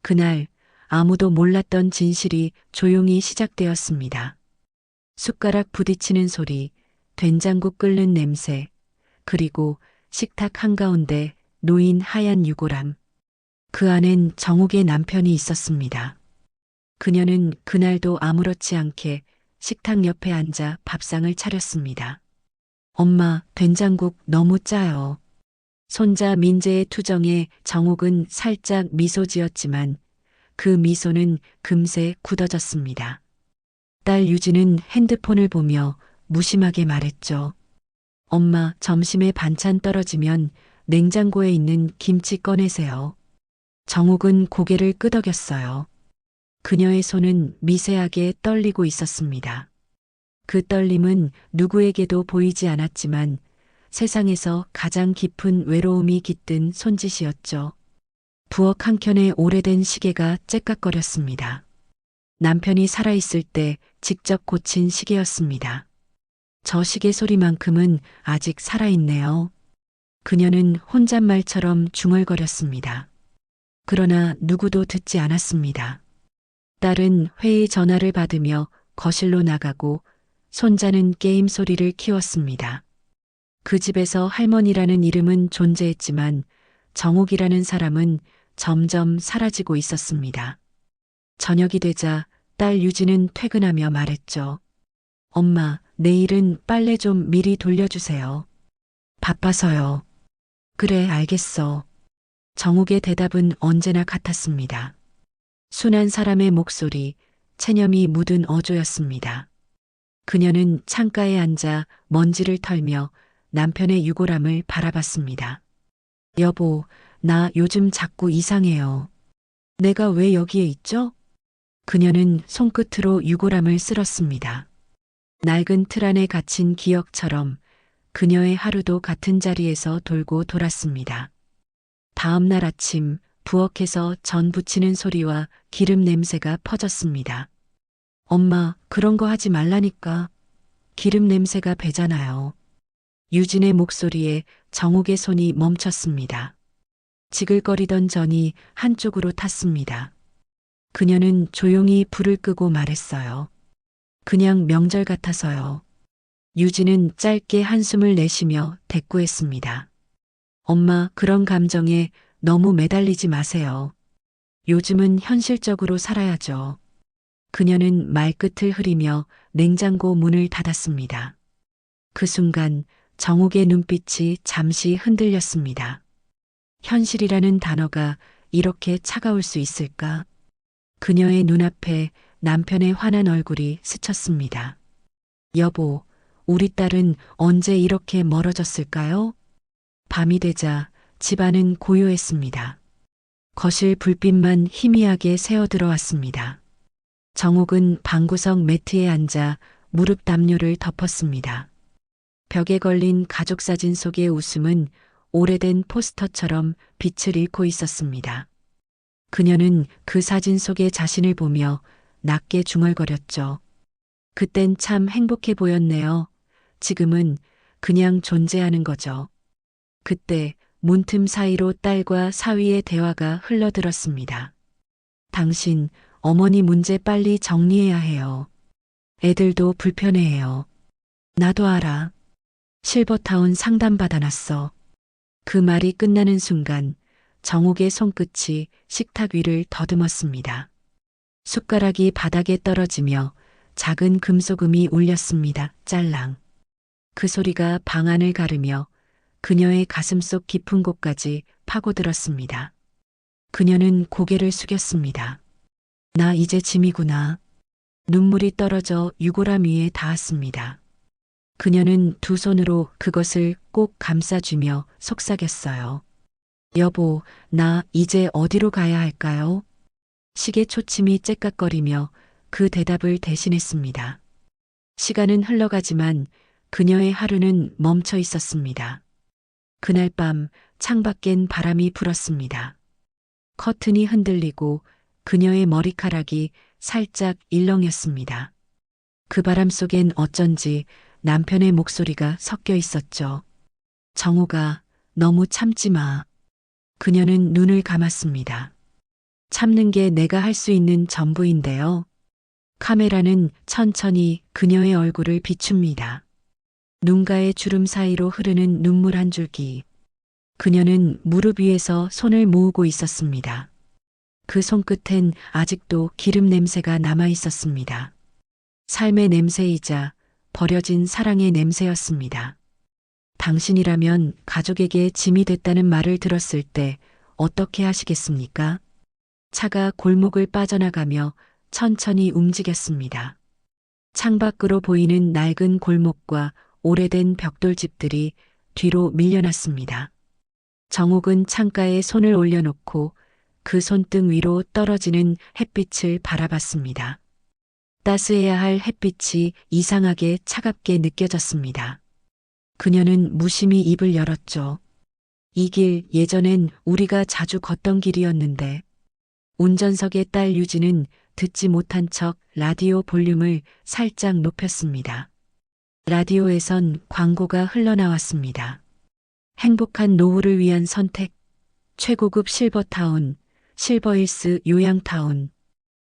그날 아무도 몰랐던 진실이 조용히 시작되었습니다. 숟가락 부딪히는 소리, 된장국 끓는 냄새, 그리고 식탁 한가운데 놓인 하얀 유골함. 그 안엔 정욱의 남편이 있었습니다. 그녀는 그날도 아무렇지 않게 식탁 옆에 앉아 밥상을 차렸습니다. 엄마, 된장국 너무 짜요. 손자 민재의 투정에 정욱은 살짝 미소 지었지만 그 미소는 금세 굳어졌습니다. 딸 유진은 핸드폰을 보며 무심하게 말했죠. 엄마, 점심에 반찬 떨어지면 냉장고에 있는 김치 꺼내세요. 정욱은 고개를 끄덕였어요. 그녀의 손은 미세하게 떨리고 있었습니다. 그 떨림은 누구에게도 보이지 않았지만 세상에서 가장 깊은 외로움이 깃든 손짓이었죠. 부엌 한켠에 오래된 시계가 째깍거렸습니다. 남편이 살아있을 때 직접 고친 시계였습니다. 저 시계 소리만큼은 아직 살아있네요. 그녀는 혼잣말처럼 중얼거렸습니다. 그러나 누구도 듣지 않았습니다. 딸은 회의 전화를 받으며 거실로 나가고 손자는 게임 소리를 키웠습니다. 그 집에서 할머니라는 이름은 존재했지만 정욱이라는 사람은 점점 사라지고 있었습니다. 저녁이 되자 딸 유진은 퇴근하며 말했죠. 엄마, 내일은 빨래 좀 미리 돌려주세요. 바빠서요. 그래, 알겠어. 정욱의 대답은 언제나 같았습니다. 순한 사람의 목소리, 체념이 묻은 어조였습니다. 그녀는 창가에 앉아 먼지를 털며 남편의 유골함을 바라봤습니다. 여보, 나 요즘 자꾸 이상해요. 내가 왜 여기에 있죠? 그녀는 손끝으로 유골함을 쓸었습니다. 낡은 틀 안에 갇힌 기억처럼 그녀의 하루도 같은 자리에서 돌고 돌았습니다. 다음 날 아침 부엌에서 전 부치는 소리와 기름 냄새가 퍼졌습니다. 엄마, 그런 거 하지 말라니까. 기름 냄새가 배잖아요. 유진의 목소리에 정욱의 손이 멈췄습니다. 지글거리던 전이 한쪽으로 탔습니다. 그녀는 조용히 불을 끄고 말했어요. 그냥 명절 같아서요. 유진은 짧게 한숨을 내쉬며 대꾸했습니다. 엄마, 그런 감정에 너무 매달리지 마세요. 요즘은 현실적으로 살아야죠. 그녀는 말끝을 흐리며 냉장고 문을 닫았습니다. 그 순간 정욱의 눈빛이 잠시 흔들렸습니다. 현실이라는 단어가 이렇게 차가울 수 있을까? 그녀의 눈앞에 남편의 환한 얼굴이 스쳤습니다. 여보, 우리 딸은 언제 이렇게 멀어졌을까요? 밤이 되자 집안은 고요했습니다. 거실 불빛만 희미하게 새어 들어왔습니다. 정욱은 방구석 매트에 앉아 무릎 담요를 덮었습니다. 벽에 걸린 가족 사진 속의 웃음은 오래된 포스터처럼 빛을 잃고 있었습니다. 그녀는 그 사진 속의 자신을 보며 낮게 중얼거렸죠. 그땐 참 행복해 보였네요. 지금은 그냥 존재하는 거죠. 그때 문틈 사이로 딸과 사위의 대화가 흘러들었습니다. 당신, 어머니 문제 빨리 정리해야 해요. 애들도 불편해해요. 나도 알아. 실버타운 상담 받아놨어. 그 말이 끝나는 순간 정욱의 손끝이 식탁 위를 더듬었습니다. 숟가락이 바닥에 떨어지며 작은 금소금이 울렸습니다. 짤랑. 그 소리가 방 안을 가르며 그녀의 가슴속 깊은 곳까지 파고들었습니다. 그녀는 고개를 숙였습니다. 나 이제 짐이구나. 눈물이 떨어져 유골함 위에 닿았습니다. 그녀는 두 손으로 그것을 꼭 감싸주며 속삭였어요. 여보, 나 이제 어디로 가야 할까요? 시계 초침이 째깍거리며 그 대답을 대신했습니다. 시간은 흘러가지만 그녀의 하루는 멈춰 있었습니다. 그날 밤 창밖엔 바람이 불었습니다. 커튼이 흔들리고 그녀의 머리카락이 살짝 일렁였습니다. 그 바람 속엔 어쩐지 남편의 목소리가 섞여 있었죠. 정우가 너무 참지 마. 그녀는 눈을 감았습니다. 참는 게 내가 할 수 있는 전부인데요. 카메라는 천천히 그녀의 얼굴을 비춥니다. 눈가의 주름 사이로 흐르는 눈물 한 줄기. 그녀는 무릎 위에서 손을 모으고 있었습니다. 그 손끝엔 아직도 기름 냄새가 남아 있었습니다. 삶의 냄새이자 버려진 사랑의 냄새였습니다. 당신이라면 가족에게 짐이 됐다는 말을 들었을 때 어떻게 하시겠습니까? 차가 골목을 빠져나가며 천천히 움직였습니다. 창밖으로 보이는 낡은 골목과 오래된 벽돌집들이 뒤로 밀려났습니다. 정옥은 창가에 손을 올려놓고 그 손등 위로 떨어지는 햇빛을 바라봤습니다. 따스해야 할 햇빛이 이상하게 차갑게 느껴졌습니다. 그녀는 무심히 입을 열었죠. 이 길 예전엔 우리가 자주 걷던 길이었는데. 운전석의 딸 유진은 듣지 못한 척 라디오 볼륨을 살짝 높였습니다. 라디오에선 광고가 흘러나왔습니다. 행복한 노후를 위한 선택, 최고급 실버타운, 실버힐스 요양타운.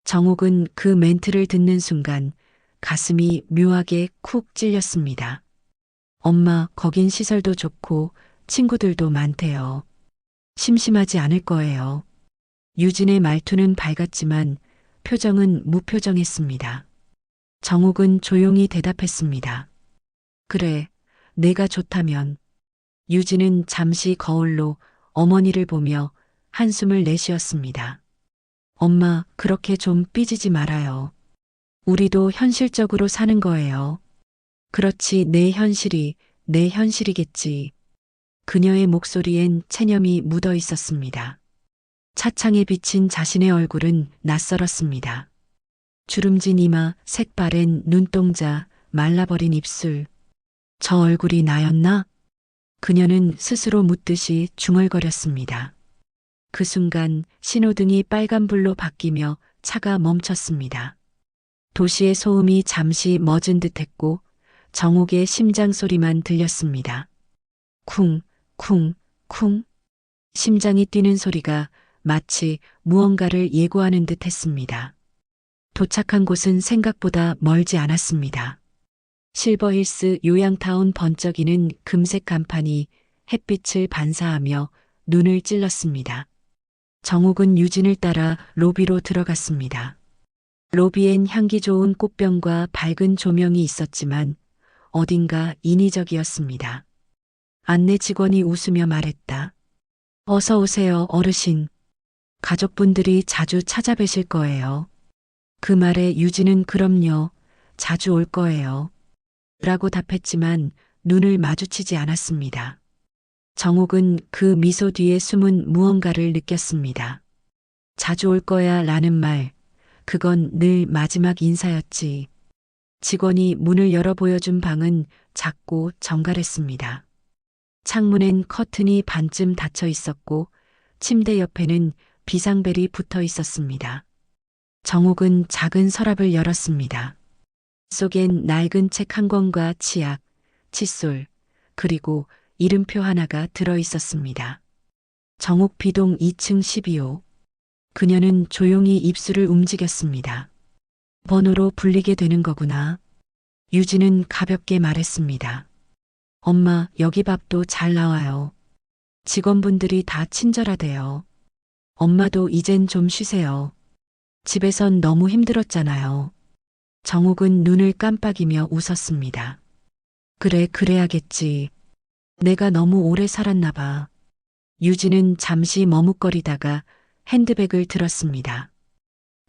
정옥은 그 멘트를 듣는 순간 가슴이 묘하게 쿡 찔렸습니다. 엄마, 거긴 시설도 좋고 친구들도 많대요. 심심하지 않을 거예요. 유진의 말투는 밝았지만 표정은 무표정했습니다. 정옥은 조용히 대답했습니다. 그래, 내가 좋다면. 유진은 잠시 거울로 어머니를 보며 한숨을 내쉬었습니다. 엄마, 그렇게 좀 삐지지 말아요. 우리도 현실적으로 사는 거예요. 그렇지, 내 현실이 내 현실이겠지. 그녀의 목소리엔 체념이 묻어 있었습니다. 차창에 비친 자신의 얼굴은 낯설었습니다. 주름진 이마, 색바랜 눈동자, 말라버린 입술. 저 얼굴이 나였나? 그녀는 스스로 묻듯이 중얼거렸습니다. 그 순간 신호등이 빨간불로 바뀌며 차가 멈췄습니다. 도시의 소음이 잠시 멎은 듯했고 정옥의 심장 소리만 들렸습니다. 쿵, 쿵, 쿵. 심장이 뛰는 소리가 마치 무언가를 예고하는 듯 했습니다. 도착한 곳은 생각보다 멀지 않았습니다. 실버힐스 요양타운 번쩍이는 금색 간판이 햇빛을 반사하며 눈을 찔렀습니다. 정옥은 유진을 따라 로비로 들어갔습니다. 로비엔 향기 좋은 꽃병과 밝은 조명이 있었지만 어딘가 인위적이었습니다. 안내 직원이 웃으며 말했다. 어서 오세요, 어르신. 가족분들이 자주 찾아뵈실 거예요. 그 말에 유진은 그럼요, 자주 올 거예요. 라고 답했지만 눈을 마주치지 않았습니다. 정옥은 그 미소 뒤에 숨은 무언가를 느꼈습니다. 자주 올 거야 라는 말, 그건 늘 마지막 인사였지. 직원이 문을 열어 보여준 방은 작고 정갈했습니다. 창문엔 커튼이 반쯤 닫혀 있었고 침대 옆에는 비상벨이 붙어 있었습니다. 정옥은 작은 서랍을 열었습니다. 속엔 낡은 책 한 권과 치약, 칫솔, 그리고 이름표 하나가 들어 있었습니다. 정옥 B동 2층 12호. 그녀는 조용히 입술을 움직였습니다. 번호로 불리게 되는 거구나. 유진은 가볍게 말했습니다. 엄마, 여기 밥도 잘 나와요. 직원분들이 다 친절하대요. 엄마도 이젠 좀 쉬세요. 집에선 너무 힘들었잖아요. 정옥은 눈을 깜빡이며 웃었습니다. 그래, 그래야겠지. 내가 너무 오래 살았나 봐. 유진은 잠시 머뭇거리다가 핸드백을 들었습니다.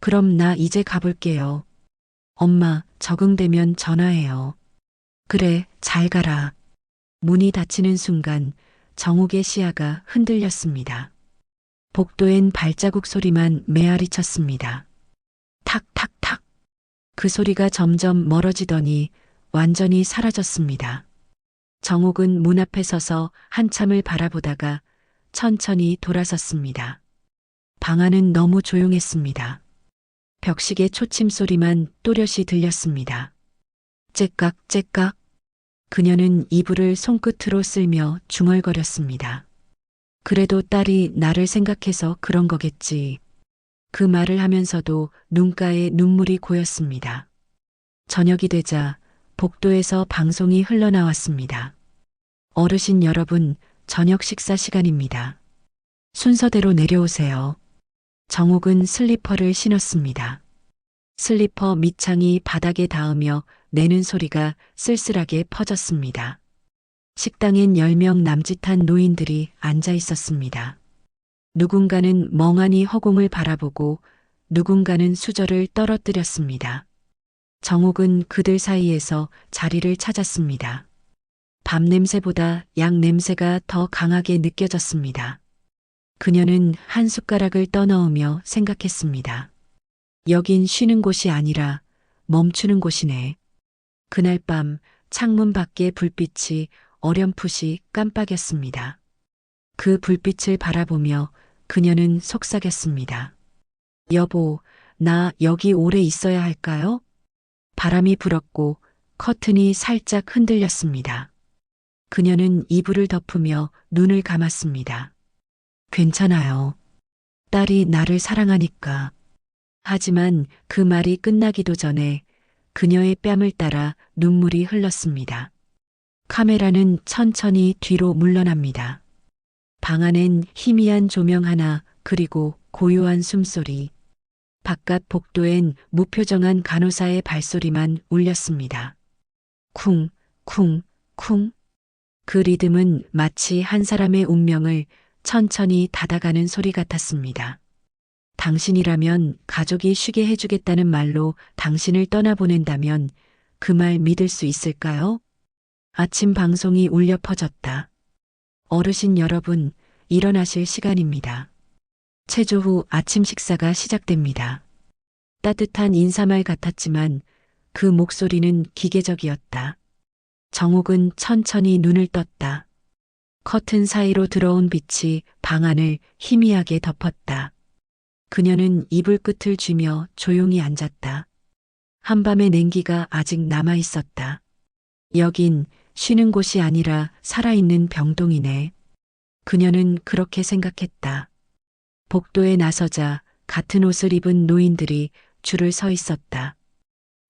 그럼 나 이제 가볼게요. 엄마, 적응되면 전화해요. 그래, 잘 가라. 문이 닫히는 순간 정옥의 시야가 흔들렸습니다. 복도엔 발자국 소리만 메아리 쳤습니다. 탁탁탁. 그 소리가 점점 멀어지더니 완전히 사라졌습니다. 정옥은 문 앞에 서서 한참을 바라보다가 천천히 돌아섰습니다. 방 안은 너무 조용했습니다. 벽시계 초침 소리만 또렷이 들렸습니다. 째깍 째깍. 그녀는 이불을 손끝으로 쓸며 중얼거렸습니다. 그래도 딸이 나를 생각해서 그런 거겠지. 그 말을 하면서도 눈가에 눈물이 고였습니다. 저녁이 되자 복도에서 방송이 흘러나왔습니다. 어르신 여러분, 저녁 식사 시간입니다. 순서대로 내려오세요. 정옥은 슬리퍼를 신었습니다. 슬리퍼 밑창이 바닥에 닿으며 내는 소리가 쓸쓸하게 퍼졌습니다. 식당엔 10명 남짓한 노인들이 앉아 있었습니다. 누군가는 멍하니 허공을 바라보고 누군가는 수저를 떨어뜨렸습니다. 정옥은 그들 사이에서 자리를 찾았습니다. 밥 냄새보다 약 냄새가 더 강하게 느껴졌습니다. 그녀는 한 숟가락을 떠넣으며 생각했습니다. 여긴 쉬는 곳이 아니라 멈추는 곳이네. 그날 밤 창문 밖의 불빛이 어렴풋이 깜빡였습니다. 그 불빛을 바라보며 그녀는 속삭였습니다. 여보, 나 여기 오래 있어야 할까요? 바람이 불었고 커튼이 살짝 흔들렸습니다. 그녀는 이불을 덮으며 눈을 감았습니다. 괜찮아요. 딸이 나를 사랑하니까. 하지만 그 말이 끝나기도 전에 그녀의 뺨을 따라 눈물이 흘렀습니다. 카메라는 천천히 뒤로 물러납니다. 방 안엔 희미한 조명 하나 그리고 고요한 숨소리. 바깥 복도엔 무표정한 간호사의 발소리만 울렸습니다. 쿵, 쿵, 쿵. 그 리듬은 마치 한 사람의 운명을 천천히 닫아가는 소리 같았습니다. 당신이라면 가족이 쉬게 해주겠다는 말로 당신을 떠나보낸다면 그 말 믿을 수 있을까요? 아침 방송이 울려 퍼졌다. 어르신 여러분, 일어나실 시간입니다. 체조 후 아침 식사가 시작됩니다. 따뜻한 인사말 같았지만 그 목소리는 기계적이었다. 정옥은 천천히 눈을 떴다. 커튼 사이로 들어온 빛이 방 안을 희미하게 덮었다. 그녀는 이불 끝을 쥐며 조용히 앉았다. 한밤의 냉기가 아직 남아 있었다. 여긴 쉬는 곳이 아니라 살아있는 병동이네. 그녀는 그렇게 생각했다. 복도에 나서자 같은 옷을 입은 노인들이 줄을 서 있었다.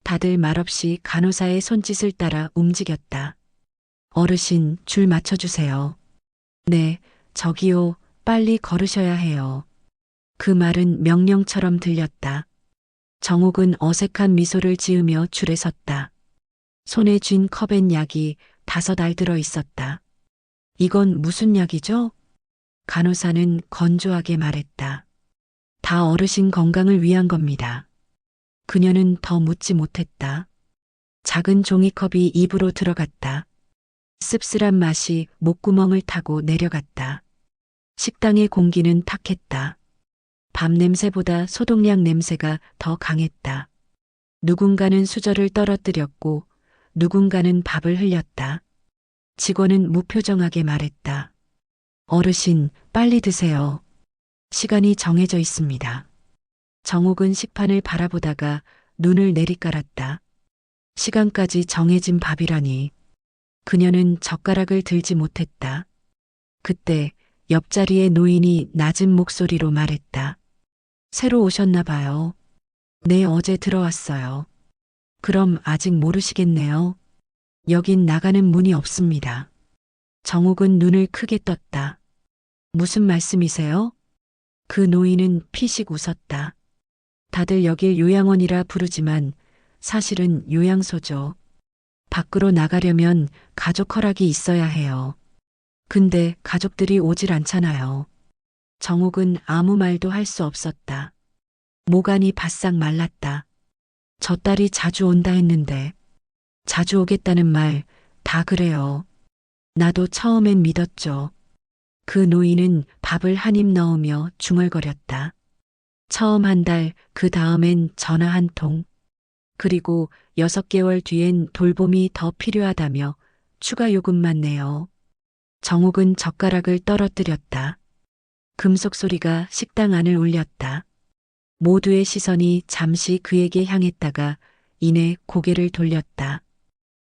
다들 말없이 간호사의 손짓을 따라 움직였다. 어르신, 줄 맞춰주세요. 네, 저기요, 빨리 걸으셔야 해요. 그 말은 명령처럼 들렸다. 정옥은 어색한 미소를 지으며 줄에 섰다. 손에 쥔 컵엔 약이 5알 들어 있었다. 이건 무슨 약이죠? 간호사는 건조하게 말했다. 다 어르신 건강을 위한 겁니다. 그녀는 더 묻지 못했다. 작은 종이컵이 입으로 들어갔다. 씁쓸한 맛이 목구멍을 타고 내려갔다. 식당의 공기는 탁했다. 밥 냄새보다 소독약 냄새가 더 강했다. 누군가는 수저를 떨어뜨렸고 누군가는 밥을 흘렸다. 직원은 무표정하게 말했다. 어르신, 빨리 드세요. 시간이 정해져 있습니다. 정옥은 식판을 바라보다가 눈을 내리깔았다. 시간까지 정해진 밥이라니. 그녀는 젓가락을 들지 못했다. 그때 옆자리의 노인이 낮은 목소리로 말했다. 새로 오셨나 봐요. 네, 어제 들어왔어요. 그럼 아직 모르시겠네요. 여긴 나가는 문이 없습니다. 정옥은 눈을 크게 떴다. 무슨 말씀이세요? 그 노인은 피식 웃었다. 다들 여길 요양원이라 부르지만 사실은 요양소죠. 밖으로 나가려면 가족 허락이 있어야 해요. 근데 가족들이 오질 않잖아요. 정옥은 아무 말도 할 수 없었다. 모간이 바싹 말랐다. 저 딸이 자주 온다 했는데 자주 오겠다는 말 다 그래요. 나도 처음엔 믿었죠. 그 노인은 밥을 한 입 넣으며 중얼거렸다. 처음 한 달, 그 다음엔 전화 한 통. 그리고 6개월 뒤엔 돌봄이 더 필요하다며 추가 요금만 내요. 정옥은 젓가락을 떨어뜨렸다. 금속 소리가 식당 안을 울렸다. 모두의 시선이 잠시 그에게 향했다가 이내 고개를 돌렸다.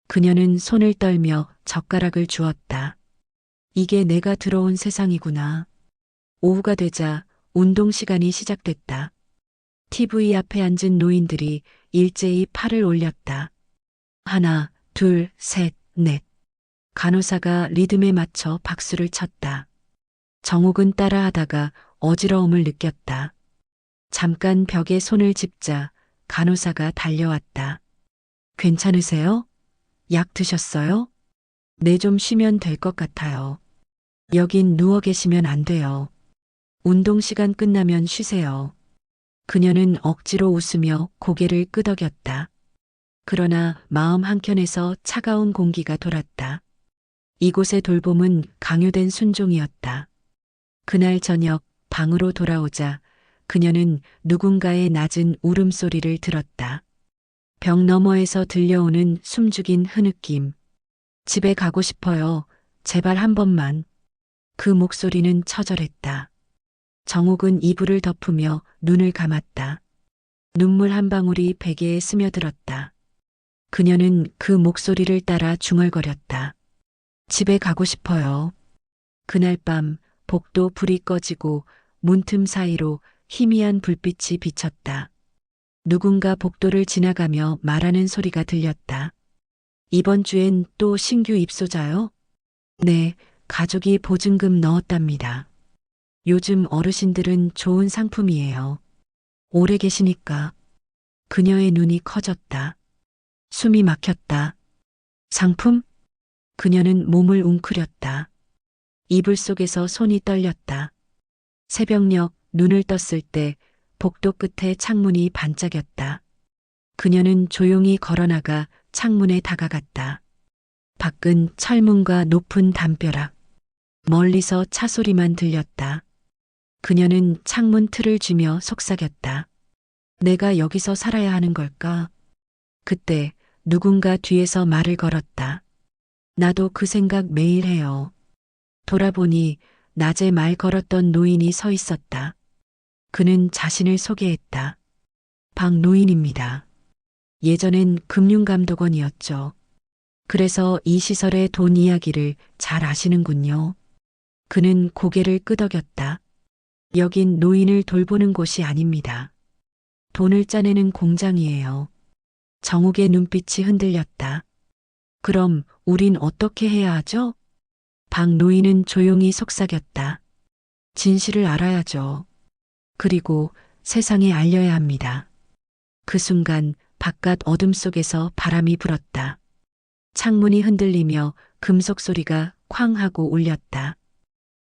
그녀는 손을 떨며 젓가락을 주었다. 이게 내가 들어온 세상이구나. 오후가 되자 운동 시간이 시작됐다. TV 앞에 앉은 노인들이 일제히 팔을 올렸다. 하나, 둘, 셋, 넷. 간호사가 리듬에 맞춰 박수를 쳤다. 정옥은 따라하다가 어지러움을 느꼈다. 잠깐 벽에 손을 짚자 간호사가 달려왔다. 괜찮으세요? 약 드셨어요? 네, 좀 쉬면 될 것 같아요. 여긴 누워 계시면 안 돼요. 운동 시간 끝나면 쉬세요. 그녀는 억지로 웃으며 고개를 끄덕였다. 그러나 마음 한켠에서 차가운 공기가 돌았다. 이곳의 돌봄은 강요된 순종이었다. 그날 저녁 방으로 돌아오자 그녀는 누군가의 낮은 울음소리를 들었다. 벽 너머에서 들려오는 숨죽인 흐느낌. 집에 가고 싶어요. 제발 한 번만. 그 목소리는 처절했다. 정옥은 이불을 덮으며 눈을 감았다. 눈물 한 방울이 베개에 스며들었다. 그녀는 그 목소리를 따라 중얼거렸다. 집에 가고 싶어요. 그날 밤 복도 불이 꺼지고 문틈 사이로 희미한 불빛이 비쳤다. 누군가 복도를 지나가며 말하는 소리가 들렸다. 이번 주엔 또 신규 입소자요? 네, 가족이 보증금 넣었답니다. 요즘 어르신들은 좋은 상품이에요. 오래 계시니까. 그녀의 눈이 커졌다. 숨이 막혔다. 상품? 그녀는 몸을 웅크렸다. 이불 속에서 손이 떨렸다. 새벽녘 눈을 떴을 때 복도 끝에 창문이 반짝였다. 그녀는 조용히 걸어나가 창문에 다가갔다. 밖은 철문과 높은 담벼락. 멀리서 차 소리만 들렸다. 그녀는 창문 틀을 쥐며 속삭였다. 내가 여기서 살아야 하는 걸까? 그때 누군가 뒤에서 말을 걸었다. 나도 그 생각 매일 해요. 돌아보니 낮에 말 걸었던 노인이 서 있었다. 그는 자신을 소개했다. 박노인입니다. 예전엔 금융감독원이었죠. 그래서 이 시설의 돈 이야기를 잘 아시는군요. 그는 고개를 끄덕였다. 여긴 노인을 돌보는 곳이 아닙니다. 돈을 짜내는 공장이에요. 정옥의 눈빛이 흔들렸다. 그럼 우린 어떻게 해야 하죠? 박노인은 조용히 속삭였다. 진실을 알아야죠. 그리고 세상에 알려야 합니다. 그 순간 바깥 어둠 속에서 바람이 불었다. 창문이 흔들리며 금속 소리가 쾅 하고 울렸다.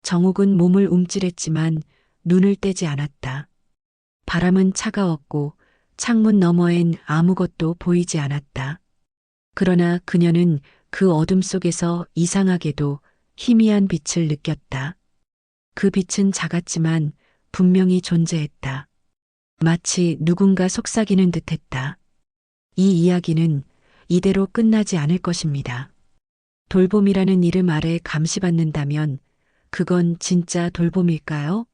정옥은 몸을 움찔했지만 눈을 떼지 않았다. 바람은 차가웠고 창문 너머엔 아무것도 보이지 않았다. 그러나 그녀는 그 어둠 속에서 이상하게도 희미한 빛을 느꼈다. 그 빛은 작았지만 분명히 존재했다. 마치 누군가 속삭이는 듯했다. 이 이야기는 이대로 끝나지 않을 것입니다. 돌봄이라는 이름 아래 감시받는다면 그건 진짜 돌봄일까요?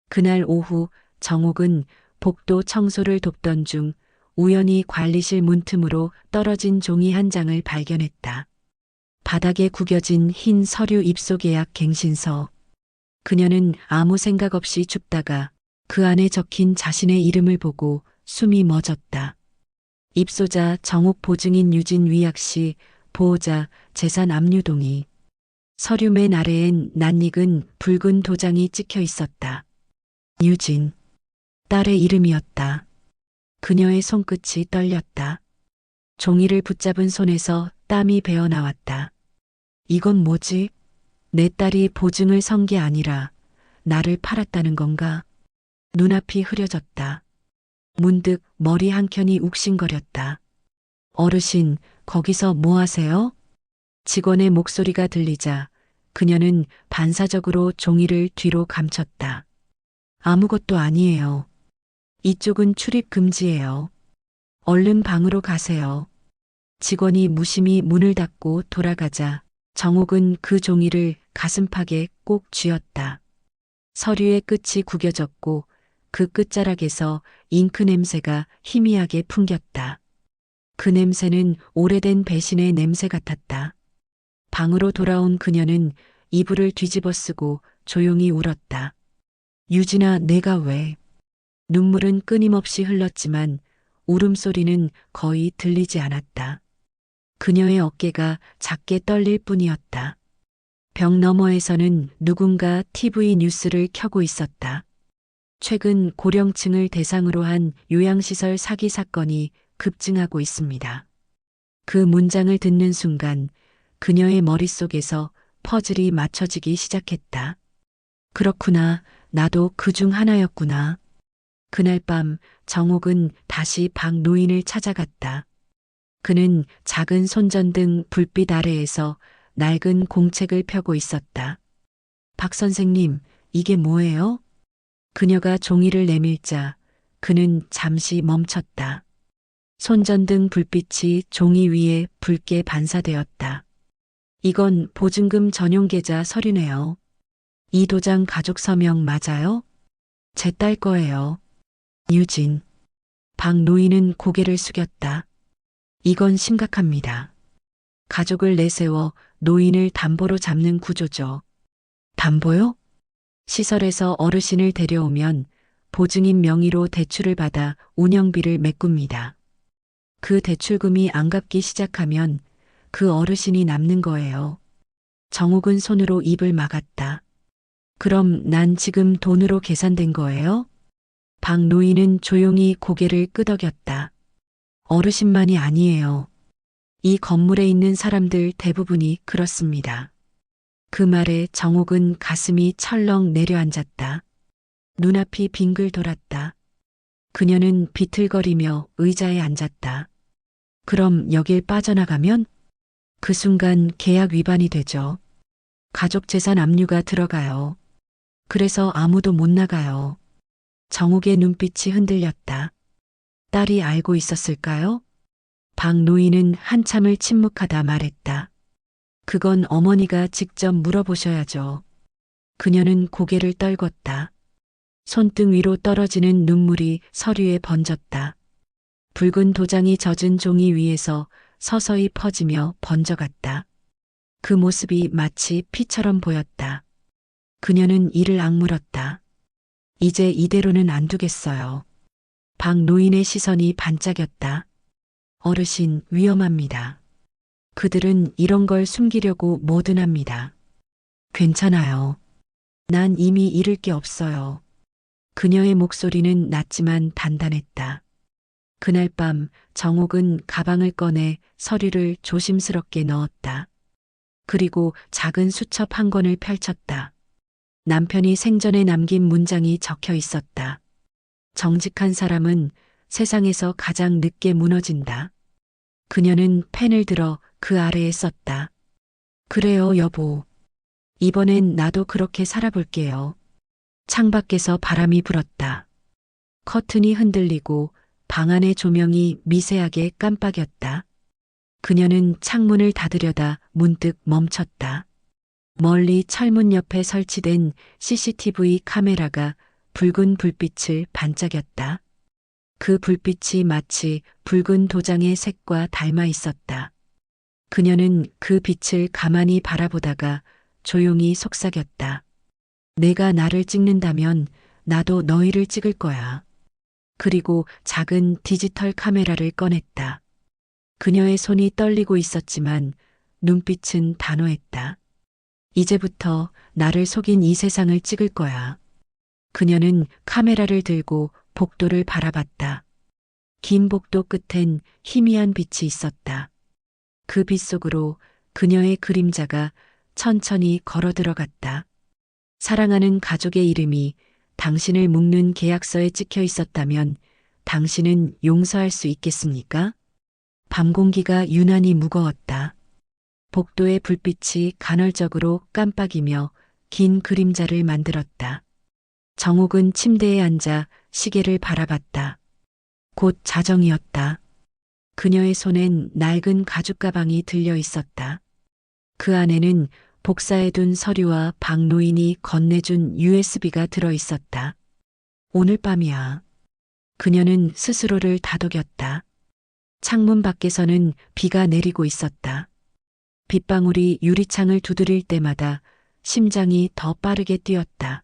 그날 오후 정옥은 복도 청소를 돕던 중 우연히 관리실 문틈으로 떨어진 종이 한 장을 발견했다. 바닥에 구겨진 흰 서류 입소 계약 갱신서. 그녀는 아무 생각 없이 줍다가 그 안에 적힌 자신의 이름을 보고 숨이 멎었다. 입소자 정옥 보증인 유진 위약 씨, 보호자 재산 압류 동의. 서류 맨 아래엔 낯익은 붉은 도장이 찍혀 있었다. 유진. 딸의 이름이었다. 그녀의 손끝이 떨렸다. 종이를 붙잡은 손에서 땀이 배어 나왔다. 이건 뭐지? 내 딸이 보증을 선 게 아니라 나를 팔았다는 건가? 눈앞이 흐려졌다. 문득 머리 한켠이 욱신거렸다. 어르신, 거기서 뭐 하세요? 직원의 목소리가 들리자 그녀는 반사적으로 종이를 뒤로 감췄다. 아무것도 아니에요. 이쪽은 출입 금지예요. 얼른 방으로 가세요. 직원이 무심히 문을 닫고 돌아가자 정옥은 그 종이를 가슴팍에 꼭 쥐었다. 서류의 끝이 구겨졌고 그 끝자락에서 잉크 냄새가 희미하게 풍겼다. 그 냄새는 오래된 배신의 냄새 같았다. 방으로 돌아온 그녀는 이불을 뒤집어 쓰고 조용히 울었다. 유진아, 내가 왜? 눈물은 끊임없이 흘렀지만 울음소리는 거의 들리지 않았다. 그녀의 어깨가 작게 떨릴 뿐이었다. 벽 너머에서는 누군가 TV 뉴스를 켜고 있었다. 최근 고령층을 대상으로 한 요양시설 사기 사건이 급증하고 있습니다. 그 문장을 듣는 순간 그녀의 머릿속에서 퍼즐이 맞춰지기 시작했다. 그렇구나. 나도 그 중 하나였구나. 그날 밤 정옥은 다시 박 노인을 찾아갔다. 그는 작은 손전등 불빛 아래에서 낡은 공책을 펴고 있었다. 박 선생님, 이게 뭐예요? 그녀가 종이를 내밀자 그는 잠시 멈췄다. 손전등 불빛이 종이 위에 붉게 반사되었다. 이건 보증금 전용 계좌 서류네요. 이 도장 가족 서명 맞아요? 제 딸 거예요. 유진. 박 노인은 고개를 숙였다. 이건 심각합니다. 가족을 내세워 노인을 담보로 잡는 구조죠. 담보요? 시설에서 어르신을 데려오면 보증인 명의로 대출을 받아 운영비를 메꿉니다. 그 대출금이 안 갚기 시작하면 그 어르신이 남는 거예요. 정옥은 손으로 입을 막았다. 그럼 난 지금 돈으로 계산된 거예요? 박 노인은 조용히 고개를 끄덕였다. 어르신만이 아니에요. 이 건물에 있는 사람들 대부분이 그렇습니다. 그 말에 정옥은 가슴이 철렁 내려앉았다. 눈앞이 빙글 돌았다. 그녀는 비틀거리며 의자에 앉았다. 그럼 여길 빠져나가면? 그 순간 계약 위반이 되죠. 가족 재산 압류가 들어가요. 그래서 아무도 못 나가요. 정옥의 눈빛이 흔들렸다. 딸이 알고 있었을까요? 박 노인은 한참을 침묵하다 말했다. 그건 어머니가 직접 물어보셔야죠. 그녀는 고개를 떨궜다. 손등 위로 떨어지는 눈물이 서류에 번졌다. 붉은 도장이 젖은 종이 위에서 서서히 퍼지며 번져갔다. 그 모습이 마치 피처럼 보였다. 그녀는 이를 악물었다. 이제 이대로는 안 두겠어요. 박 노인의 시선이 반짝였다. 어르신, 위험합니다. 그들은 이런 걸 숨기려고 뭐든 합니다. 괜찮아요. 난 이미 잃을 게 없어요. 그녀의 목소리는 낮지만 단단했다. 그날 밤 정옥은 가방을 꺼내 서류를 조심스럽게 넣었다. 그리고 작은 수첩 한 권을 펼쳤다. 남편이 생전에 남긴 문장이 적혀 있었다. 정직한 사람은 세상에서 가장 늦게 무너진다. 그녀는 펜을 들어 그 아래에 썼다. 그래요, 여보. 이번엔 나도 그렇게 살아볼게요. 창밖에서 바람이 불었다. 커튼이 흔들리고 방 안의 조명이 미세하게 깜빡였다. 그녀는 창문을 닫으려다 문득 멈췄다. 멀리 철문 옆에 설치된 CCTV 카메라가 붉은 불빛을 반짝였다. 그 불빛이 마치 붉은 도장의 색과 닮아 있었다. 그녀는 그 빛을 가만히 바라보다가 조용히 속삭였다. 내가 나를 찍는다면 나도 너희를 찍을 거야. 그리고 작은 디지털 카메라를 꺼냈다. 그녀의 손이 떨리고 있었지만 눈빛은 단호했다. 이제부터 나를 속인 이 세상을 찍을 거야. 그녀는 카메라를 들고 복도를 바라봤다. 긴 복도 끝엔 희미한 빛이 있었다. 그 빛 속으로 그녀의 그림자가 천천히 걸어 들어갔다. 사랑하는 가족의 이름이 당신을 묶는 계약서에 찍혀 있었다면 당신은 용서할 수 있겠습니까? 밤 공기가 유난히 무거웠다. 복도의 불빛이 간헐적으로 깜빡이며 긴 그림자를 만들었다. 정옥은 침대에 앉아 시계를 바라봤다. 곧 자정이었다. 그녀의 손엔 낡은 가죽 가방이 들려 있었다. 그 안에는 복사해둔 서류와 박 노인이 건네준 USB가 들어 있었다. 오늘 밤이야. 그녀는 스스로를 다독였다. 창문 밖에서는 비가 내리고 있었다. 빗방울이 유리창을 두드릴 때마다 심장이 더 빠르게 뛰었다.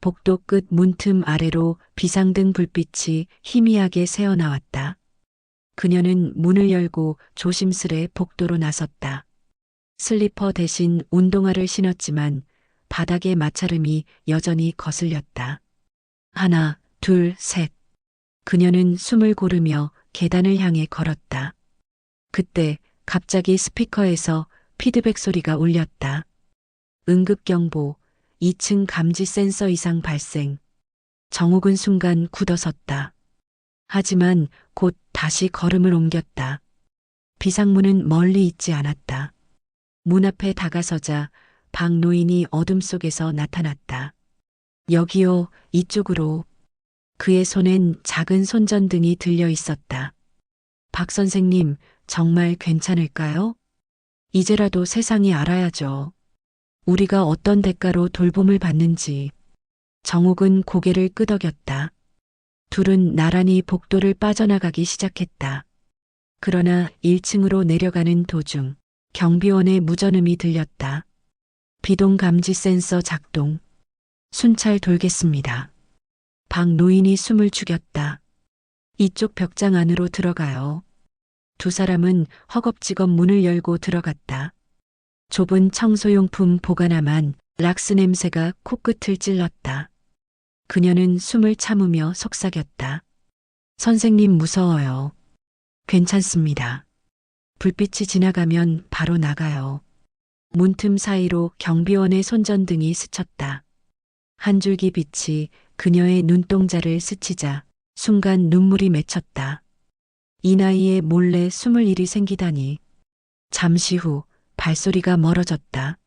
복도 끝 문틈 아래로 비상등 불빛이 희미하게 새어나왔다. 그녀는 문을 열고 조심스레 복도로 나섰다. 슬리퍼 대신 운동화를 신었지만 바닥의 마찰음이 여전히 거슬렸다. 하나, 둘, 셋. 그녀는 숨을 고르며 계단을 향해 걸었다. 그때 갑자기 스피커에서 피드백 소리가 울렸다. 응급경보, 2층 감지 센서 이상 발생. 정욱은 순간 굳어섰다. 하지만 곧 다시 걸음을 옮겼다. 비상문은 멀리 있지 않았다. 문 앞에 다가서자 박 노인이 어둠 속에서 나타났다. 여기요, 이쪽으로. 그의 손엔 작은 손전등이 들려 있었다. 박 선생님, 정말 괜찮을까요? 이제라도 세상이 알아야죠. 우리가 어떤 대가로 돌봄을 받는지. 정욱은 고개를 끄덕였다. 둘은 나란히 복도를 빠져나가기 시작했다. 그러나 1층으로 내려가는 도중 경비원의 무전음이 들렸다. 비동 감지 센서 작동. 순찰 돌겠습니다. 박 노인이 숨을 죽였다. 이쪽 벽장 안으로 들어가요. 두 사람은 허겁지겁 문을 열고 들어갔다. 좁은 청소용품 보관함안 락스 냄새가 코끝을 찔렀다. 그녀는 숨을 참으며 속삭였다. 선생님 무서워요. 괜찮습니다. 불빛이 지나가면 바로 나가요. 문틈 사이로 경비원의 손전등이 스쳤다. 한 줄기 빛이 그녀의 눈동자를 스치자 순간 눈물이 맺혔다. 이 나이에 몰래 숨을 일이 생기다니. 잠시 후 발소리가 멀어졌다.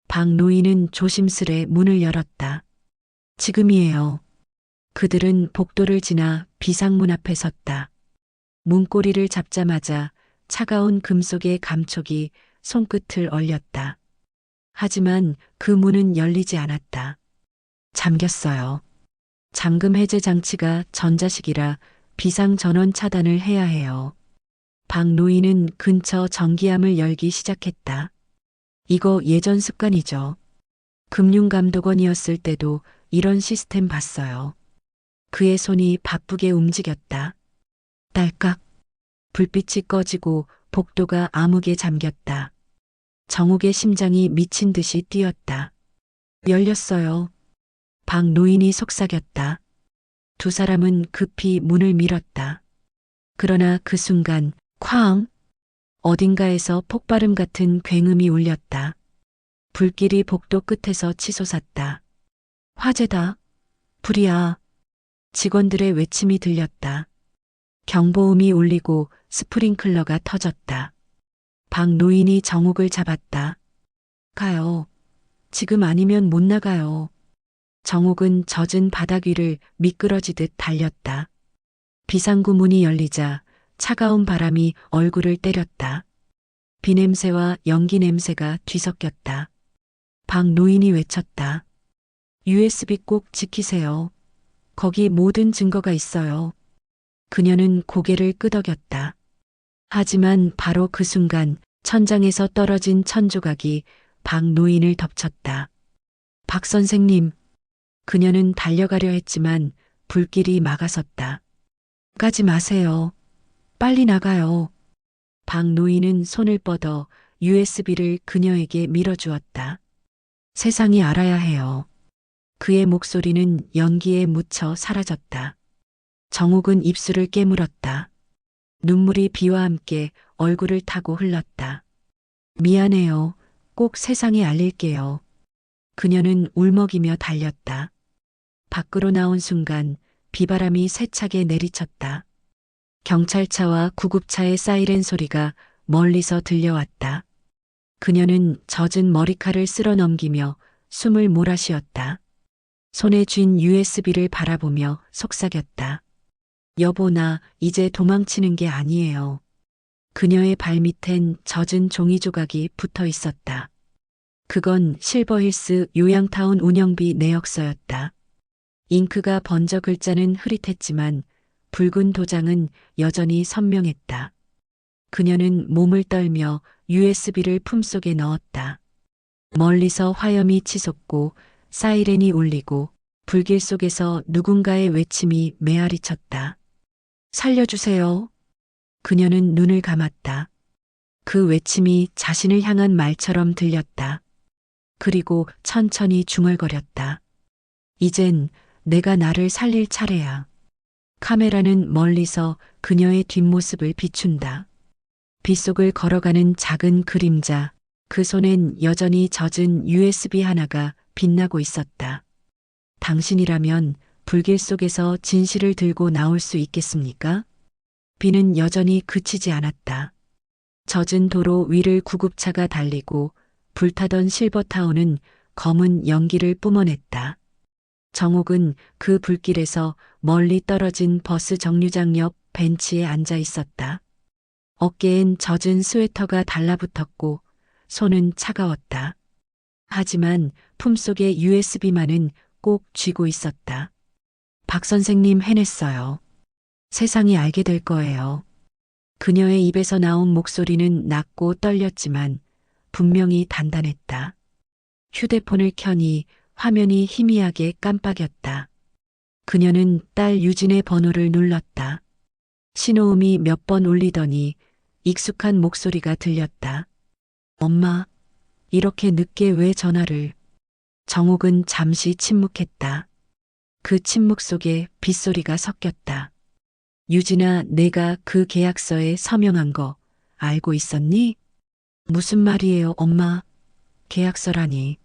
박 노인은 조심스레 문을 열었다. 지금이에요. 그들은 복도를 지나 비상문 앞에 섰다. 문고리를 잡자마자 차가운 금속의 감촉이 손끝을 얼렸다. 하지만 그 문은 열리지 않았다. 잠겼어요. 잠금 해제 장치가 전자식이라 비상 전원 차단을 해야 해요. 박 노인은 근처 전기함을 열기 시작했다. 이거 예전 습관이죠. 금융감독원이었을 때도 이런 시스템 봤어요. 그의 손이 바쁘게 움직였다. 딸깍. 불빛이 꺼지고 복도가 암흑에 잠겼다. 정욱의 심장이 미친 듯이 뛰었다. 열렸어요. 박 노인이 속삭였다. 두 사람은 급히 문을 밀었다. 그러나 그 순간 쾅! 어딘가에서 폭발음 같은 굉음이 울렸다. 불길이 복도 끝에서 치솟았다. 화재다. 불이야. 직원들의 외침이 들렸다. 경보음이 울리고 스프링클러가 터졌다. 박 노인이 정욱을 잡았다. 가요. 지금 아니면 못 나가요. 정욱은 젖은 바닥 위를 미끄러지듯 달렸다. 비상구 문이 열리자 차가운 바람이 얼굴을 때렸다. 비냄새와 연기 냄새가 뒤섞였다. 박 노인이 외쳤다. USB 꼭 지키세요. 거기 모든 증거가 있어요. 그녀는 고개를 끄덕였다. 하지만 바로 그 순간 천장에서 떨어진 천조각이 박 노인을 덮쳤다. 박 선생님. 그녀는 달려가려 했지만 불길이 막아섰다. 가지 마세요. 빨리 나가요. 박 노인은 손을 뻗어 USB를 그녀에게 밀어주었다. 세상이 알아야 해요. 그의 목소리는 연기에 묻혀 사라졌다. 정욱은 입술을 깨물었다. 눈물이 비와 함께 얼굴을 타고 흘렀다. 미안해요. 꼭 세상에 알릴게요. 그녀는 울먹이며 달렸다. 밖으로 나온 순간 비바람이 세차게 내리쳤다. 경찰차와 구급차의 사이렌 소리가 멀리서 들려왔다. 그녀는 젖은 머리칼을 쓸어 넘기며 숨을 몰아쉬었다. 손에 쥔 USB를 바라보며 속삭였다. 여보, 나 이제 도망치는 게 아니에요. 그녀의 발밑엔 젖은 종이 조각이 붙어 있었다. 그건 실버힐스 요양타운 운영비 내역서였다. 잉크가 번져 글자는 흐릿했지만 붉은 도장은 여전히 선명했다. 그녀는 몸을 떨며 USB를 품속에 넣었다. 멀리서 화염이 치솟고 사이렌이 울리고 불길 속에서 누군가의 외침이 메아리쳤다. 살려주세요. 그녀는 눈을 감았다. 그 외침이 자신을 향한 말처럼 들렸다. 그리고 천천히 중얼거렸다. 이젠 내가 나를 살릴 차례야. 카메라는 멀리서 그녀의 뒷모습을 비춘다. 빗속을 걸어가는 작은 그림자, 그 손엔 여전히 젖은 USB 하나가 빛나고 있었다. 당신이라면 불길 속에서 진실을 들고 나올 수 있겠습니까? 비는 여전히 그치지 않았다. 젖은 도로 위를 구급차가 달리고 불타던 실버타운은 검은 연기를 뿜어냈다. 정옥은 그 불길에서 멀리 떨어진 버스 정류장 옆 벤치에 앉아 있었다. 어깨엔 젖은 스웨터가 달라붙었고 손은 차가웠다. 하지만 품속의 USB만은 꼭 쥐고 있었다. 박 선생님 해냈어요. 세상이 알게 될 거예요. 그녀의 입에서 나온 목소리는 낮고 떨렸지만 분명히 단단했다. 휴대폰을 켜니 화면이 희미하게 깜빡였다. 그녀는 딸 유진의 번호를 눌렀다. 신호음이 몇 번 울리더니 익숙한 목소리가 들렸다. 엄마, 이렇게 늦게 왜 전화를? 정옥은 잠시 침묵했다. 그 침묵 속에 빗소리가 섞였다. 유진아, 내가 그 계약서에 서명한 거 알고 있었니? 무슨 말이에요, 엄마? 계약서라니.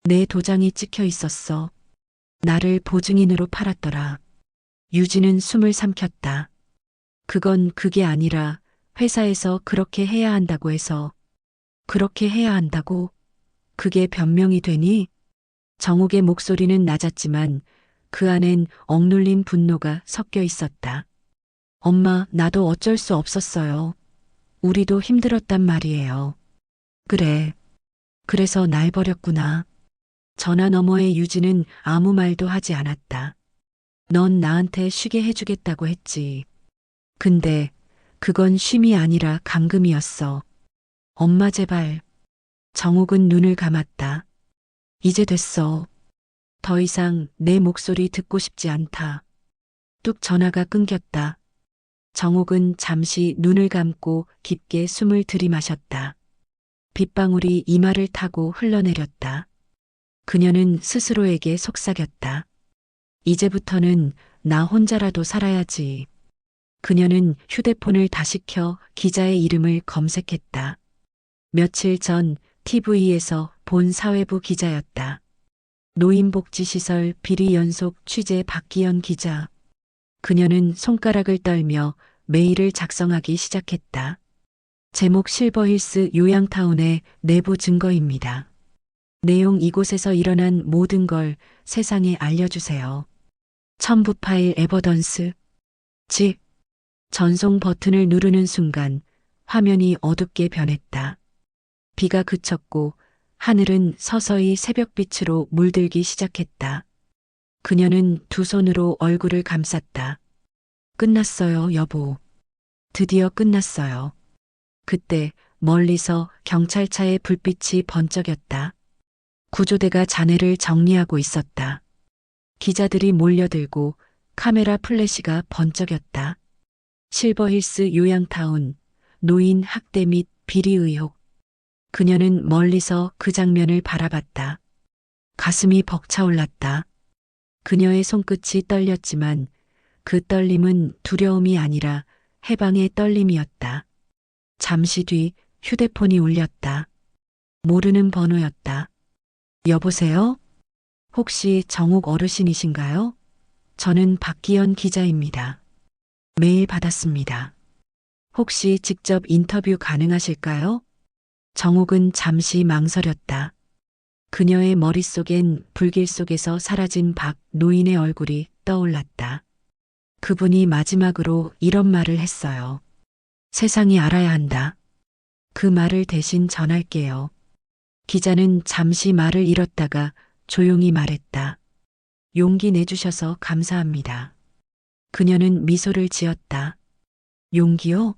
내 도장이 찍혀 있었어. 나를 보증인으로 팔았더라. 유진은 숨을 삼켰다. 그건 그게 아니라 회사에서 그렇게 해야 한다고 해서. 그렇게 해야 한다고? 그게 변명이 되니? 정옥의 목소리는 낮았지만 그 안엔 억눌린 분노가 섞여 있었다. 엄마, 나도 어쩔 수 없었어요. 우리도 힘들었단 말이에요. 그래. 그래서 날 버렸구나. 전화 너머의 유진은 아무 말도 하지 않았다. 넌 나한테 쉬게 해주겠다고 했지. 근데 그건 쉼이 아니라 감금이었어. 엄마 제발. 정옥은 눈을 감았다. 이제 됐어. 더 이상 내 목소리 듣고 싶지 않다. 뚝 전화가 끊겼다. 정옥은 잠시 눈을 감고 깊게 숨을 들이마셨다. 빗방울이 이마를 타고 흘러내렸다. 그녀는 스스로에게 속삭였다. 이제부터는 나 혼자라도 살아야지. 그녀는 휴대폰을 다시 켜 기자의 이름을 검색했다. 며칠 전 TV에서 본 사회부 기자였다. 노인복지시설 비리 연속 취재 박기현 기자. 그녀는 손가락을 떨며 메일을 작성하기 시작했다. 제목 실버힐스 요양타운의 내부 증거입니다. 내용 이곳에서 일어난 모든 걸 세상에 알려주세요. 첨부 파일 에버던스. 집. 전송 버튼을 누르는 순간 화면이 어둡게 변했다. 비가 그쳤고 하늘은 서서히 새벽빛으로 물들기 시작했다. 그녀는 두 손으로 얼굴을 감쌌다. 끝났어요, 여보. 드디어 끝났어요. 그때 멀리서 경찰차의 불빛이 번쩍였다. 구조대가 잔해를 정리하고 있었다. 기자들이 몰려들고 카메라 플래시가 번쩍였다. 실버힐스 요양타운, 노인 학대 및 비리 의혹. 그녀는 멀리서 그 장면을 바라봤다. 가슴이 벅차올랐다. 그녀의 손끝이 떨렸지만 그 떨림은 두려움이 아니라 해방의 떨림이었다. 잠시 뒤 휴대폰이 울렸다. 모르는 번호였다. 여보세요? 혹시 정옥 어르신이신가요? 저는 박기현 기자입니다. 메일 받았습니다. 혹시 직접 인터뷰 가능하실까요? 정옥은 잠시 망설였다. 그녀의 머릿속엔 불길 속에서 사라진 박 노인의 얼굴이 떠올랐다. 그분이 마지막으로 이런 말을 했어요. 세상이 알아야 한다. 그 말을 대신 전할게요. 기자는 잠시 말을 잃었다가 조용히 말했다. 용기 내주셔서 감사합니다. 그녀는 미소를 지었다. 용기요?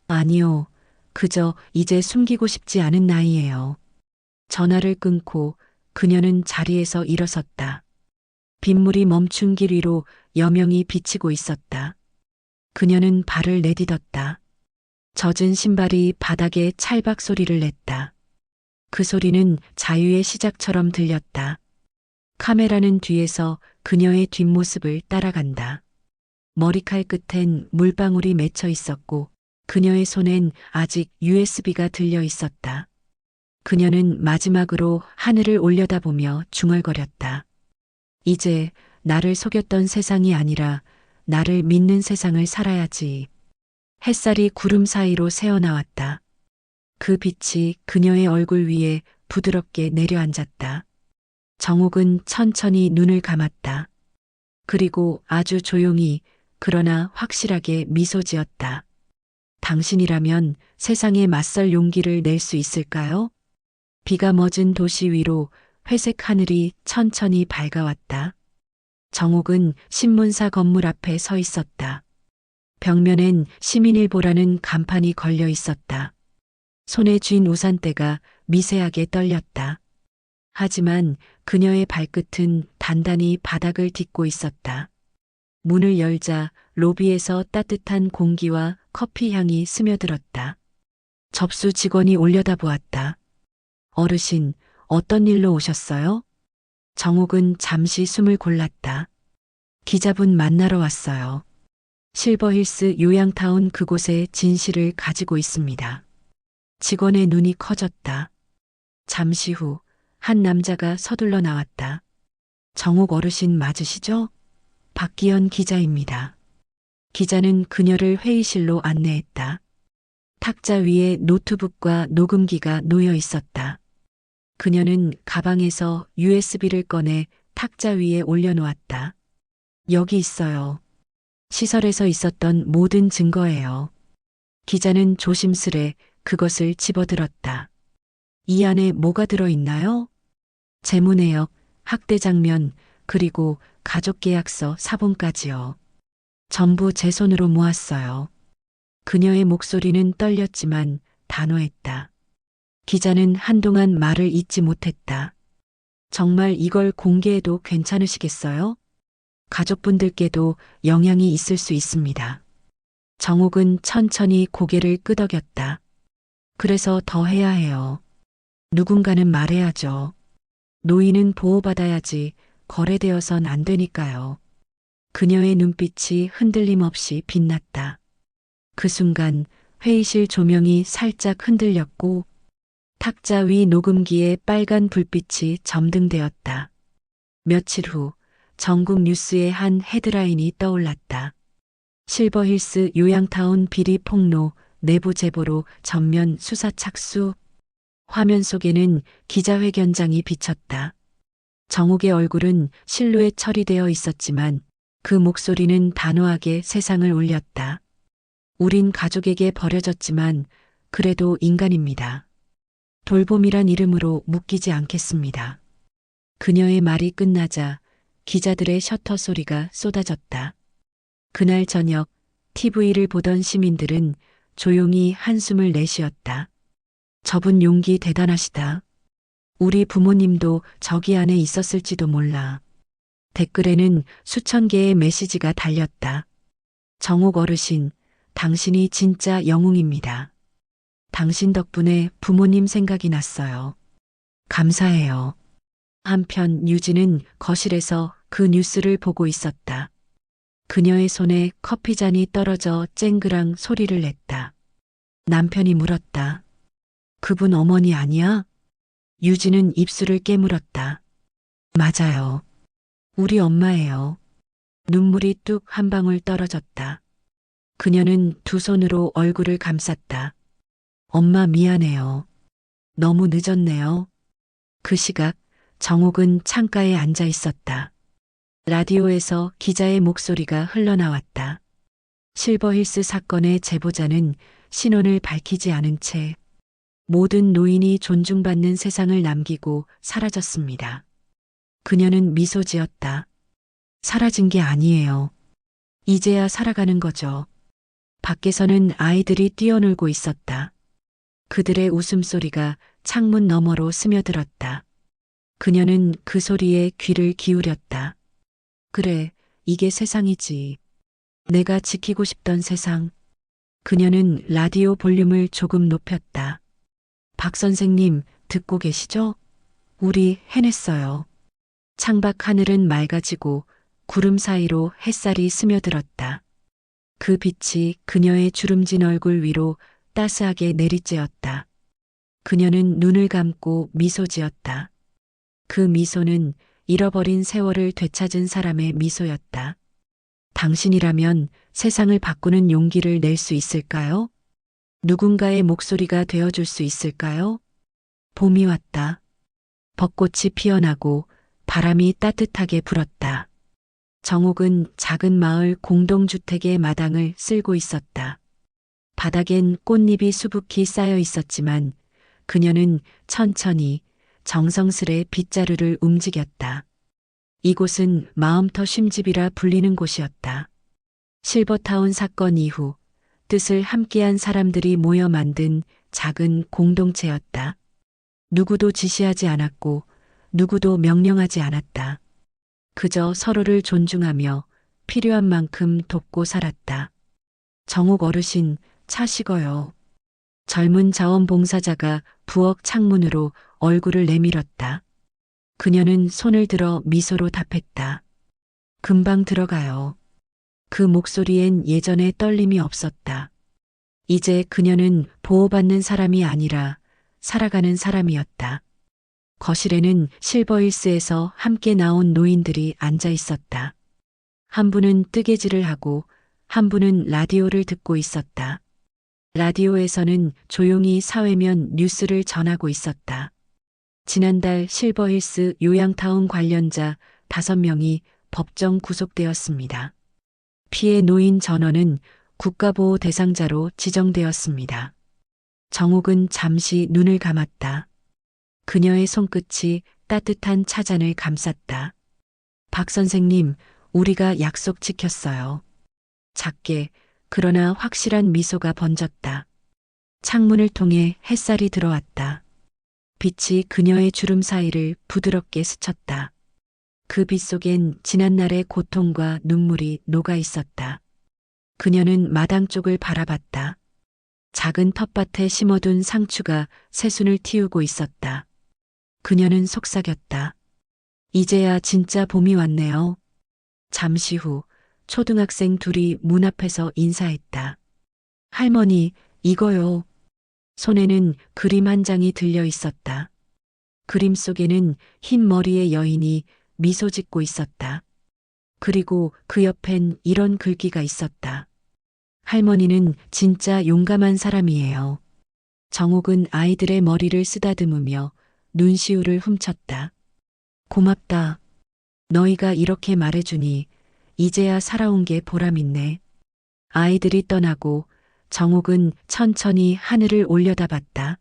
아니요. 그저 이제 숨기고 싶지 않은 나이예요. 전화를 끊고 그녀는 자리에서 일어섰다. 빗물이 멈춘 길 위로 여명이 비치고 있었다. 그녀는 발을 내딛었다. 젖은 신발이 바닥에 찰박 소리를 냈다. 그 소리는 자유의 시작처럼 들렸다. 카메라는 뒤에서 그녀의 뒷모습을 따라간다. 머리칼 끝엔 물방울이 맺혀 있었고 그녀의 손엔 아직 USB가 들려 있었다. 그녀는 마지막으로 하늘을 올려다보며 중얼거렸다. 이제 나를 속였던 세상이 아니라 나를 믿는 세상을 살아야지. 햇살이 구름 사이로 새어나왔다. 그 빛이 그녀의 얼굴 위에 부드럽게 내려앉았다. 정옥은 천천히 눈을 감았다. 그리고 아주 조용히 그러나 확실하게 미소 지었다. 당신이라면 세상에 맞설 용기를 낼 수 있을까요? 비가 멎은 도시 위로 회색 하늘이 천천히 밝아왔다. 정옥은 신문사 건물 앞에 서 있었다. 벽면엔 시민일보라는 간판이 걸려 있었다. 손에 쥔 우산대가 미세하게 떨렸다. 하지만 그녀의 발끝은 단단히 바닥을 딛고 있었다. 문을 열자 로비에서 따뜻한 공기와 커피 향이 스며들었다. 접수 직원이 올려다보았다. 어르신, 어떤 일로 오셨어요? 정옥은 잠시 숨을 골랐다. 기자분 만나러 왔어요. 실버힐스 요양타운 그곳의 진실을 가지고 있습니다. 직원의 눈이 커졌다. 잠시 후 한 남자가 서둘러 나왔다. 정옥 어르신 맞으시죠? 박기현 기자입니다. 기자는 그녀를 회의실로 안내했다. 탁자 위에 노트북과 녹음기가 놓여 있었다. 그녀는 가방에서 USB를 꺼내 탁자 위에 올려놓았다. 여기 있어요. 시설에서 있었던 모든 증거예요. 기자는 조심스레 그것을 집어들었다. 이 안에 뭐가 들어있나요? 재무 내역, 학대 장면, 그리고 가족계약서 사본까지요. 전부 제 손으로 모았어요. 그녀의 목소리는 떨렸지만 단호했다. 기자는 한동안 말을 잇지 못했다. 정말 이걸 공개해도 괜찮으시겠어요? 가족분들께도 영향이 있을 수 있습니다. 정옥은 천천히 고개를 끄덕였다. 그래서 더 해야 해요. 누군가는 말해야죠. 노인은 보호받아야지 거래되어선 안 되니까요. 그녀의 눈빛이 흔들림 없이 빛났다. 그 순간 회의실 조명이 살짝 흔들렸고 탁자 위 녹음기에 빨간 불빛이 점등되었다. 며칠 후 전국 뉴스의 한 헤드라인이 떠올랐다. 실버힐스 요양타운 비리 폭로 내부 제보로 전면 수사 착수. 화면 속에는 기자회견장이 비쳤다. 정옥의 얼굴은 실루엣 처리되어 있었지만 그 목소리는 단호하게 세상을 울렸다. 우린 가족에게 버려졌지만 그래도 인간입니다. 돌봄이란 이름으로 묶이지 않겠습니다. 그녀의 말이 끝나자 기자들의 셔터 소리가 쏟아졌다. 그날 저녁 TV를 보던 시민들은 조용히 한숨을 내쉬었다. 저분 용기 대단하시다. 우리 부모님도 저기 안에 있었을지도 몰라. 댓글에는 수천 개의 메시지가 달렸다. 정옥 어르신, 당신이 진짜 영웅입니다. 당신 덕분에 부모님 생각이 났어요. 감사해요. 한편 유진은 거실에서 그 뉴스를 보고 있었다. 그녀의 손에 커피잔이 떨어져 쨍그랑 소리를 냈다. 남편이 물었다. 그분 어머니 아니야? 유진은 입술을 깨물었다. 맞아요. 우리 엄마예요. 눈물이 뚝 한 방울 떨어졌다. 그녀는 두 손으로 얼굴을 감쌌다. 엄마 미안해요. 너무 늦었네요. 그 시각 정옥은 창가에 앉아 있었다. 라디오에서 기자의 목소리가 흘러나왔다. 실버힐스 사건의 제보자는 신원을 밝히지 않은 채 모든 노인이 존중받는 세상을 남기고 사라졌습니다. 그녀는 미소 지었다. 사라진 게 아니에요. 이제야 살아가는 거죠. 밖에서는 아이들이 뛰어놀고 있었다. 그들의 웃음소리가 창문 너머로 스며들었다. 그녀는 그 소리에 귀를 기울였다. 그래, 이게 세상이지. 내가 지키고 싶던 세상. 그녀는 라디오 볼륨을 조금 높였다. 박 선생님, 듣고 계시죠? 우리 해냈어요. 창밖 하늘은 맑아지고 구름 사이로 햇살이 스며들었다. 그 빛이 그녀의 주름진 얼굴 위로 따스하게 내리쬐었다. 그녀는 눈을 감고 미소 지었다. 그 미소는 잃어버린 세월을 되찾은 사람의 미소였다. 당신이라면 세상을 바꾸는 용기를 낼 수 있을까요? 누군가의 목소리가 되어줄 수 있을까요? 봄이 왔다. 벚꽃이 피어나고 바람이 따뜻하게 불었다. 정옥은 작은 마을 공동주택의 마당을 쓸고 있었다. 바닥엔 꽃잎이 수북히 쌓여 있었지만 그녀는 천천히 정성스레 빗자루를 움직였다. 이곳은 마음터 쉼집이라 불리는 곳이었다. 실버타운 사건 이후 뜻을 함께한 사람들이 모여 만든 작은 공동체였다. 누구도 지시하지 않았고 누구도 명령하지 않았다. 그저 서로를 존중하며 필요한 만큼 돕고 살았다. 정옥 어르신, 차 식어요. 젊은 자원봉사자가 부엌 창문으로 얼굴을 내밀었다. 그녀는 손을 들어 미소로 답했다. 금방 들어가요. 그 목소리엔 예전의 떨림이 없었다. 이제 그녀는 보호받는 사람이 아니라 살아가는 사람이었다. 거실에는 실버힐스에서 함께 나온 노인들이 앉아 있었다. 한 분은 뜨개질을 하고 한 분은 라디오를 듣고 있었다. 라디오에서는 조용히 사회면 뉴스를 전하고 있었다. 지난달 실버힐스 요양타운 관련자 5명이 법정 구속되었습니다. 피해 노인 전원은 국가보호 대상자로 지정되었습니다. 정옥은 잠시 눈을 감았다. 그녀의 손끝이 따뜻한 차잔을 감쌌다. 박 선생님, 우리가 약속 지켰어요. 작게 그러나 확실한 미소가 번졌다. 창문을 통해 햇살이 들어왔다. 빛이 그녀의 주름 사이를 부드럽게 스쳤다. 그 빛 속엔 지난날의 고통과 눈물이 녹아 있었다. 그녀는 마당 쪽을 바라봤다. 작은 텃밭에 심어둔 상추가 새순을 틔우고 있었다. 그녀는 속삭였다. 이제야 진짜 봄이 왔네요. 잠시 후 초등학생 둘이 문 앞에서 인사했다. 할머니, 이거요. 손에는 그림 한 장이 들려 있었다. 그림 속에는 흰 머리의 여인이 미소 짓고 있었다. 그리고 그 옆엔 이런 글귀가 있었다. 할머니는 진짜 용감한 사람이에요. 정옥은 아이들의 머리를 쓰다듬으며 눈시울을 훔쳤다. 고맙다. 너희가 이렇게 말해주니 이제야 살아온 게 보람있네. 아이들이 떠나고 정옥은 천천히 하늘을 올려다봤다.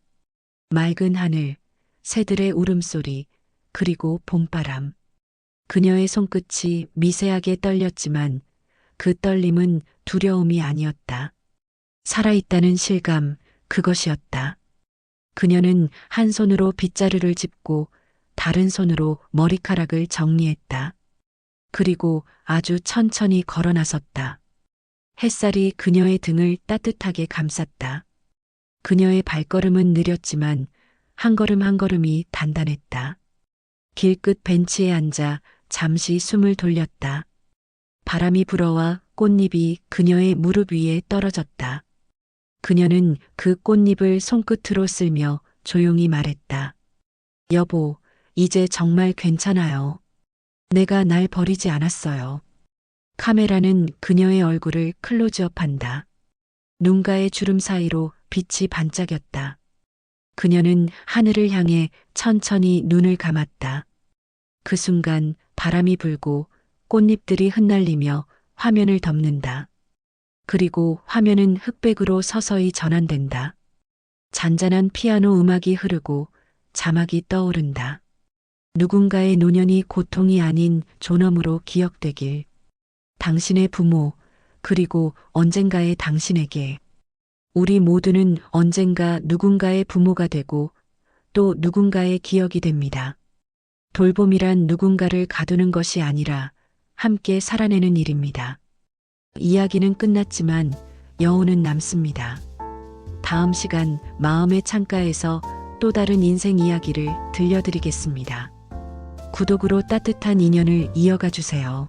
맑은 하늘, 새들의 울음소리, 그리고 봄바람. 그녀의 손끝이 미세하게 떨렸지만 그 떨림은 두려움이 아니었다. 살아있다는 실감, 그것이었다. 그녀는 한 손으로 빗자루를 짚고 다른 손으로 머리카락을 정리했다. 그리고 아주 천천히 걸어 나섰다. 햇살이 그녀의 등을 따뜻하게 감쌌다. 그녀의 발걸음은 느렸지만 한 걸음 한 걸음이 단단했다. 길끝 벤치에 앉아 잠시 숨을 돌렸다. 바람이 불어와 꽃잎이 그녀의 무릎 위에 떨어졌다. 그녀는 그 꽃잎을 손끝으로 쓸며 조용히 말했다. 여보, 이제 정말 괜찮아요. 내가 날 버리지 않았어요. 카메라는 그녀의 얼굴을 클로즈업한다. 눈가의 주름 사이로 빛이 반짝였다. 그녀는 하늘을 향해 천천히 눈을 감았다. 그 순간 바람이 불고 꽃잎들이 흩날리며 화면을 덮는다. 그리고 화면은 흑백으로 서서히 전환된다. 잔잔한 피아노 음악이 흐르고 자막이 떠오른다. 누군가의 노년이 고통이 아닌 존엄으로 기억되길. 당신의 부모, 그리고 언젠가의 당신에게. 우리 모두는 언젠가 누군가의 부모가 되고 또 누군가의 기억이 됩니다. 돌봄이란 누군가를 가두는 것이 아니라 함께 살아내는 일입니다. 이야기는 끝났지만 여운은 남습니다. 다음 시간 마음의 창가에서 또 다른 인생 이야기를 들려드리겠습니다. 구독으로 따뜻한 인연을 이어가 주세요.